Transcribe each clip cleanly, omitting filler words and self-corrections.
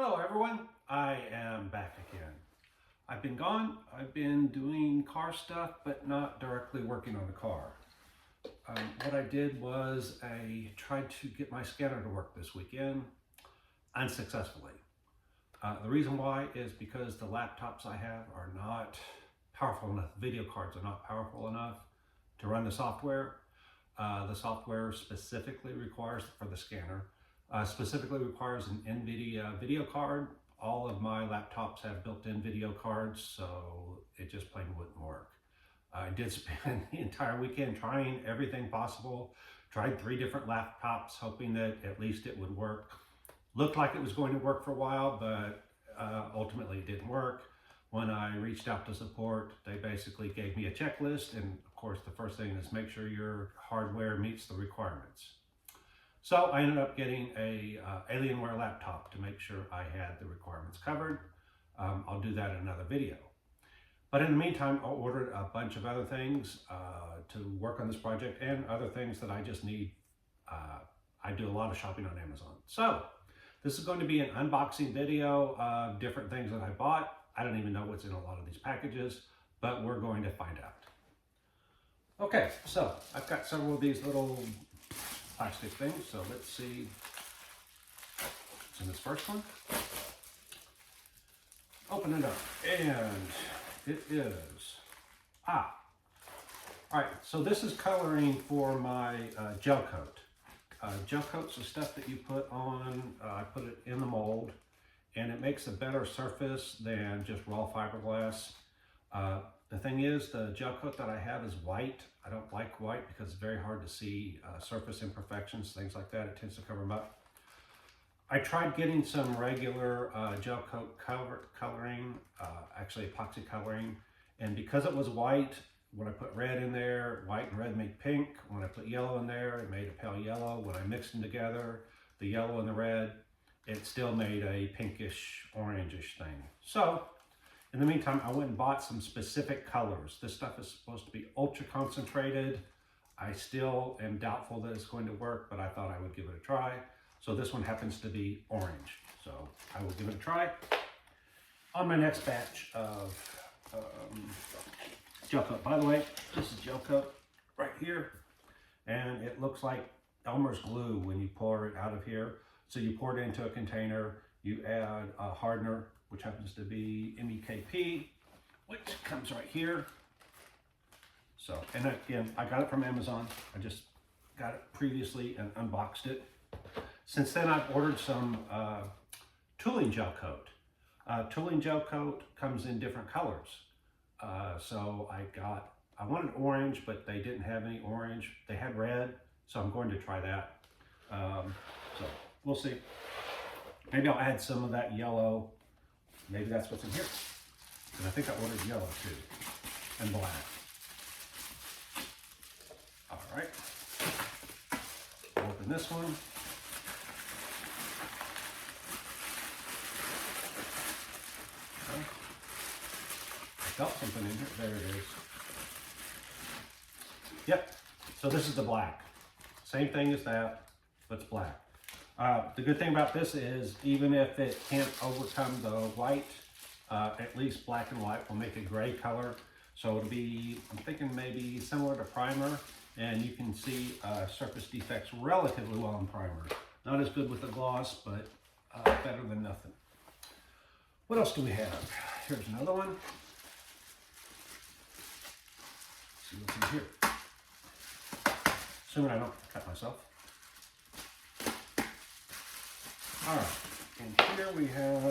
Hello everyone, I am back again. I've been gone, I've been doing car stuff, but not directly working on the car. What I did was I tried to get my scanner to work this weekend, unsuccessfully. The reason why is because the laptops I have are not powerful enough, video cards are not powerful enough to run the software. The software specifically requires, for the scanner, specifically requires an NVIDIA video card. All of my laptops have built-in video cards, so it just plain wouldn't work. I did spend the entire weekend trying everything possible, tried 3 different laptops, hoping that at least it would work. Looked like it was going to work for a while, but ultimately it didn't work. When I reached out to support, they basically gave me a checklist, and of course the first thing is make sure your hardware meets the requirements. So I ended up getting a Alienware laptop to make sure I had the requirements covered. I'll do that in another video. But in the meantime, I ordered a bunch of other things to work on this project and other things that I just need. I do a lot of shopping on Amazon. So this is going to be an unboxing video of different things that I bought. I don't even know what's in a lot of these packages, but we're going to find out. Okay, so I've got several of these little plastic things, so let's see what's in this first one. Open it up, and it is, all right, so this is coloring for my gel coat. Gel coat's the stuff that you put on, I put it in the mold, and it makes a better surface than just raw fiberglass. The thing is, the gel coat that I have is white. I don't like white because it's very hard to see surface imperfections, things like that. It tends to cover them up. I tried getting some regular gel coat coloring, actually epoxy coloring, and because it was white, when I put red in there, white and red made pink. When I put yellow in there, it made a pale yellow. When I mixed them together, the yellow and the red, it still made a pinkish, orangish thing. So, in the meantime, I went and bought some specific colors. This stuff is supposed to be ultra concentrated. I still am doubtful that it's going to work, but I thought I would give it a try. So this one happens to be orange. So I will give it a try on my next batch of gel coat. By the way, this is gel coat right here. And it looks like Elmer's glue when you pour it out of here. So you pour it into a container, you add a hardener, which happens to be MEKP, which comes right here. So, and again, I got it from Amazon. I just got it previously and unboxed it. Since then, I've ordered some tooling gel coat. Tooling gel coat comes in different colors. So I wanted orange, but they didn't have any orange. They had red, so I'm going to try that. So we'll see. Maybe I'll add some of that yellow. Maybe that's what's in here. And I think I ordered yellow too, and black. All right. Open this one. Okay. I felt something in here. There it is. Yep. So this is the black. Same thing as that, but it's black. The good thing about this is even if it can't overcome the white, at least black and white will make a gray color. So it'll be, I'm thinking maybe similar to primer, and you can see surface defects relatively well in primer. Not as good with the gloss, but better than nothing. What else do we have? Here's another one. Let's see what's in here. Assuming I don't cut myself. All right, and here we have,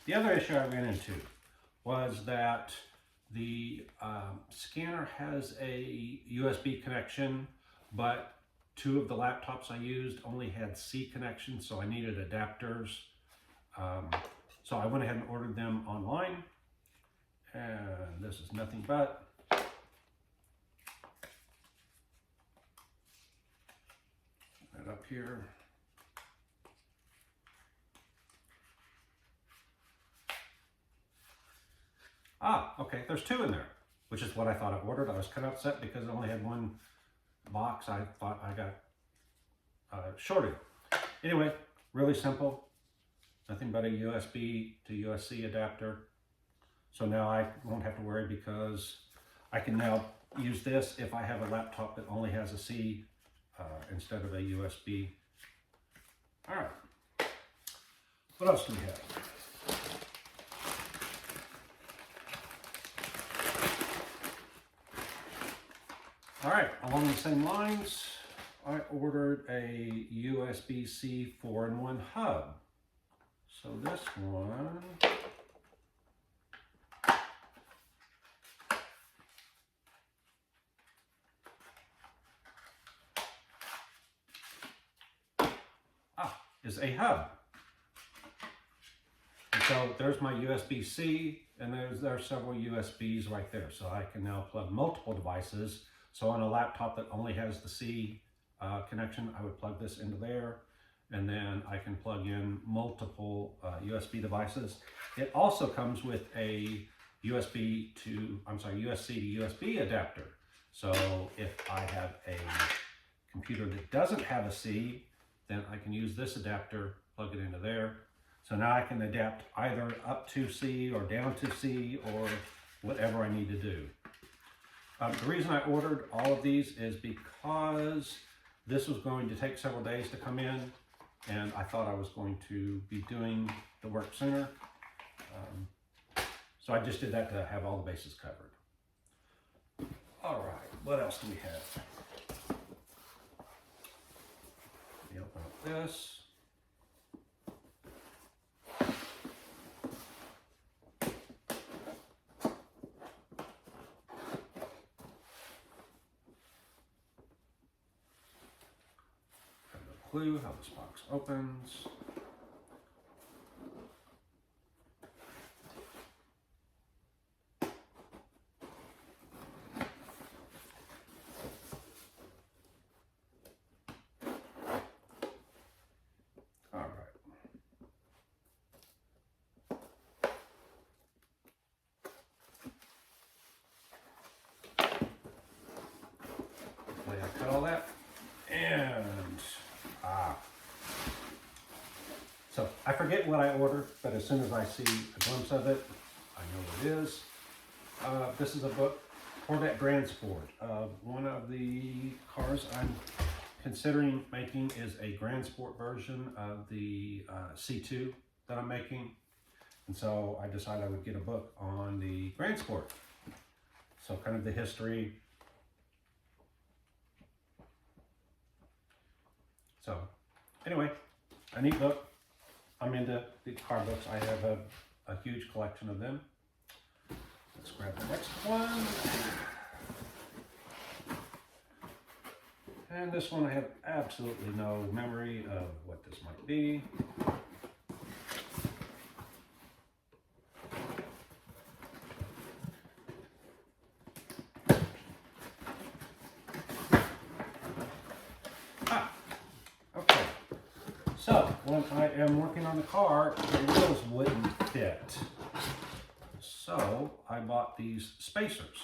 the other issue I ran into was that the scanner has a USB connection, but 2 of the laptops I used only had C connections, so I needed adapters. So I went ahead and ordered them online, and this is nothing but up here. Okay, there's 2 in there, which is what I thought I ordered. I was kind of upset because I only had 1 box. I thought I got shorted. Anyway, Really simple. Nothing but a USB to USB adapter. So now I won't have to worry because I can now use this if I have a laptop that only has a C instead of a USB. All right. What else do we have? All right, along the same lines, I ordered a USB-C 4-in-1 hub. So this one, is a hub. And so there's my USB-C, and there are several USBs right there. So I can now plug multiple devices. So on a laptop that only has the C connection, I would plug this into there, and then I can plug in multiple USB devices. It also comes with a USC to USB adapter. So if I have a computer that doesn't have a C, then I can use this adapter, plug it into there. So now I can adapt either up to C or down to C or whatever I need to do. The reason I ordered all of these is because this was going to take several days to come in, and I thought I was going to be doing the work sooner. So I just did that to have all the bases covered. All right, what else do we have? Let me open up this. Clue how this box opens. All right. Hopefully I cut all that. And so I forget what I ordered, but as soon as I see a glimpse of it, I know what it is. This is a book, Corvette Grand Sport. One of the cars I'm considering making is a Grand Sport version of the C2 that I'm making. And so I decided I would get a book on the Grand Sport. So kind of the history. So anyway, a neat book. I'm into the car books. I have a huge collection of them. Let's grab the next one. And this one I have absolutely no memory of what this might be. So when I am working on the car, the wheels wouldn't fit. So I bought these spacers.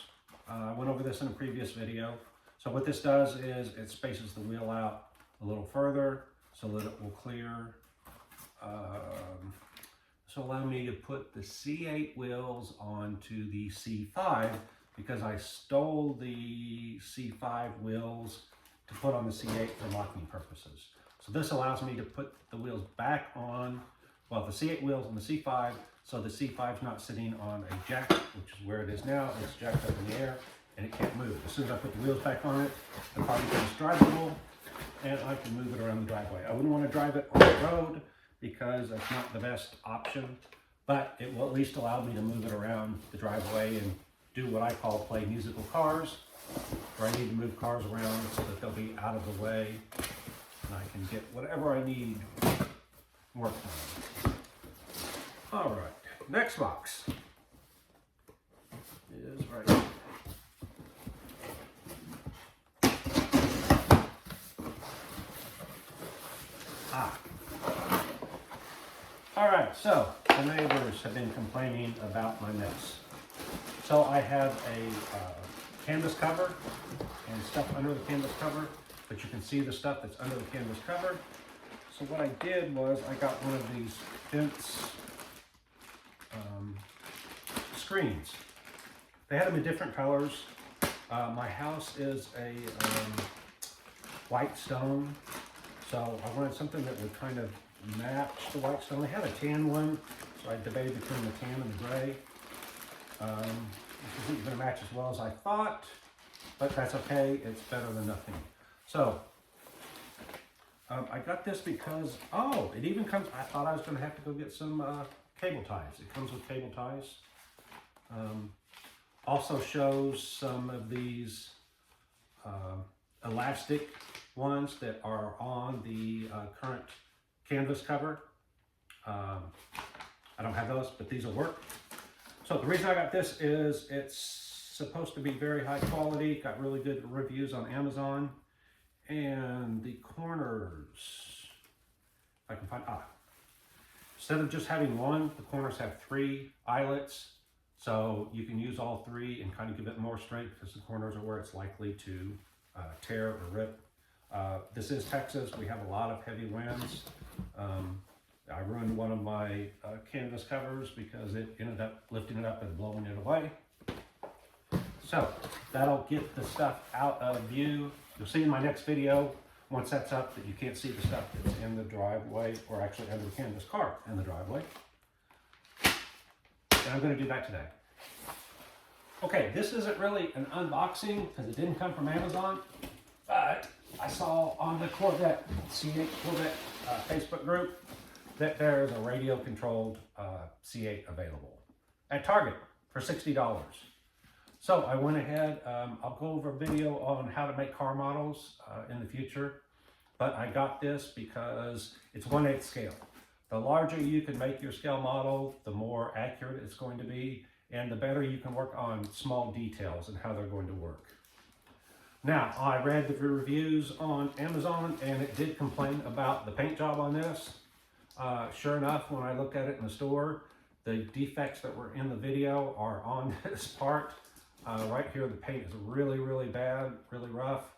I went over this in a previous video. So what this does is it spaces the wheel out a little further so that it will clear. So allow me to put the C8 wheels onto the C5 because I stole the C5 wheels to put on the C8 for locking purposes. So this allows me to put the wheels back on, well, the C8 wheels on the C5, so the C5 is not sitting on a jack, which is where it is now. It's jacked up in the air and it can't move. As soon as I put the wheels back on it, the car becomes drivable and I can move it around the driveway. I wouldn't want to drive it on the road because that's not the best option, but it will at least allow me to move it around the driveway and do what I call play musical cars, where I need to move cars around so that they'll be out of the way. And I can get whatever I need worked on. All right, next box is right here. All right, so the neighbors have been complaining about my mess. So I have a canvas cover and stuff under the canvas cover, but you can see the stuff that's under the canvas cover. So what I did was I got one of these fence screens. They had them in different colors. My house is a white stone, so I wanted something that would kind of match the white stone. They had a tan one, so I debated between the tan and the gray. This isn't going to match as well as I thought, but that's okay. It's better than nothing. So I got this because, oh, it even comes, I thought I was going to have to go get some cable ties. It comes with cable ties. Also shows some of these elastic ones that are on the current canvas cover. I don't have those, but these will work. So the reason I got this is it's supposed to be very high quality, got really good reviews on Amazon. And the corners, if I can find, instead of just having one, the corners have 3 eyelets. So you can use all 3 and kind of give it more strength because the corners are where it's likely to tear or rip. This is Texas. We have a lot of heavy winds. I ruined one of my canvas covers because it ended up lifting it up and blowing it away. So that'll get the stuff out of view. You'll see in my next video, once that's up, that you can't see the stuff that's in the driveway, or actually under the canvas car in the driveway. And I'm going to do that today. Okay, this isn't really an unboxing because it didn't come from Amazon, but I saw on the Corvette, C8 Corvette Facebook group, that there's a radio-controlled C8 available at Target for $60. So I went ahead, I'll go over a video on how to make car models in the future, but I got this because it's 1/8 scale. The larger you can make your scale model, the more accurate it's going to be, and the better you can work on small details and how they're going to work. Now, I read the reviews on Amazon, and it did complain about the paint job on this. Sure enough, when I looked at it in the store, the defects that were in the video are on this part. Right here, the paint is really, really bad, really rough.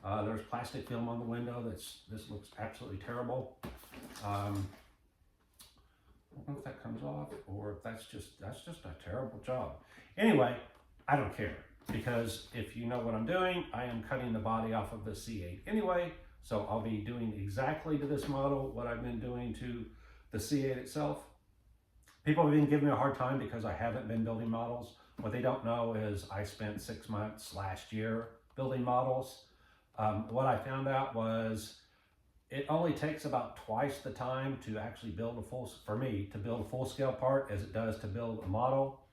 There's plastic film on the window. This looks absolutely terrible. I don't know if that comes off or if that's just a terrible job. Anyway, I don't care because if you know what I'm doing, I am cutting the body off of the C8 anyway. So I'll be doing exactly to this model what I've been doing to the C8 itself. People have been giving me a hard time because I haven't been building models. What they don't know is I spent 6 months last year building models. What I found out was it only takes about twice the time to actually build a full scale part as it does to build a model.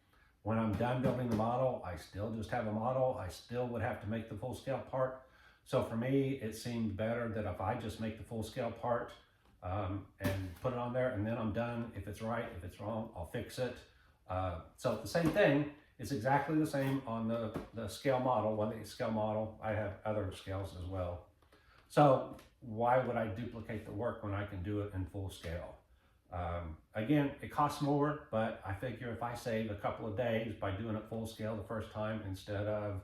When I'm done building the model, I still just have a model. I still would have to make the full scale part. So for me, it seemed better that if I just make the full scale part and put it on there and then I'm done. If it's right, if it's wrong, I'll fix it. So the same thing. It's exactly the same on the scale model, 1/8 scale model. I have other scales as well. So why would I duplicate the work when I can do it in full scale? Again, it costs more, but I figure if I save a couple of days by doing it full scale the first time instead of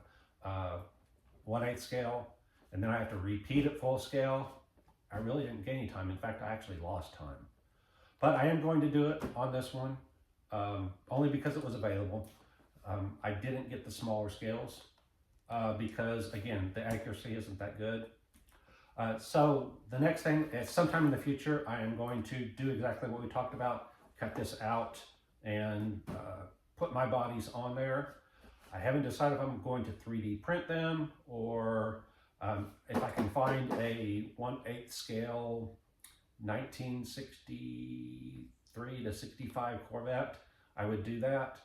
1/8 scale, and then I have to repeat it full scale, I really didn't gain any time. In fact, I actually lost time. But I am going to do it on this one, only because it was available. I didn't get the smaller scales because, again, the accuracy isn't that good. So the next thing is sometime in the future, I am going to do exactly what we talked about, cut this out and put my bodies on there. I haven't decided if I'm going to 3D print them or if I can find a 1/8 scale 1963 to 65 Corvette, I would do that.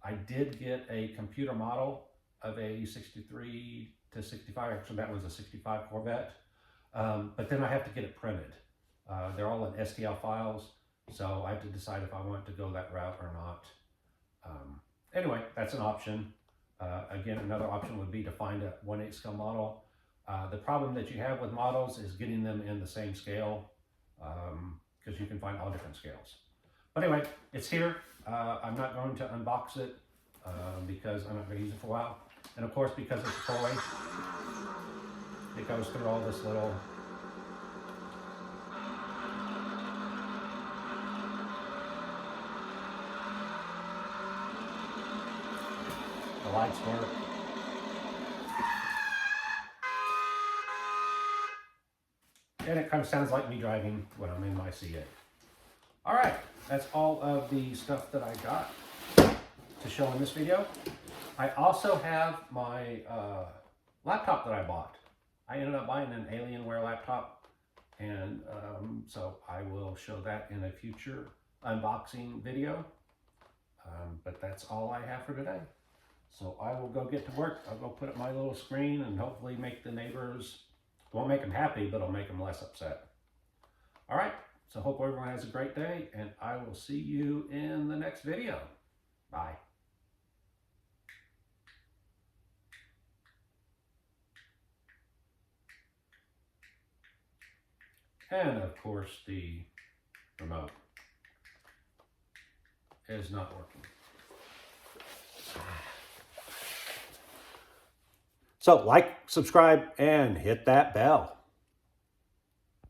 I did get a computer model of a 63 to 65, actually that was a 65 Corvette, but then I have to get it printed. They're all in STL files, so I have to decide if I want to go that route or not. Anyway, that's an option. Again, another option would be to find a 1/8 scale model. The problem that you have with models is getting them in the same scale because you can find all different scales. But anyway, it's here. I'm not going to unbox it because I'm not going to use it for a while. And of course, because it's a toy, it goes through all this little lights work. And it kind of sounds like me driving when I'm in my C8. All right, that's all of the stuff that I got to show in this video. I also have my laptop that I bought. I ended up buying an Alienware laptop, and so I will show that in a future unboxing video. But that's all I have for today. So I will go get to work. I'll go put up my little screen and hopefully make the neighbors, won't make them happy, but I'll make them less upset. All right, so hope everyone has a great day, and I will see you in the next video. Bye. And of course, the remote is not working. So like, subscribe, and hit that bell.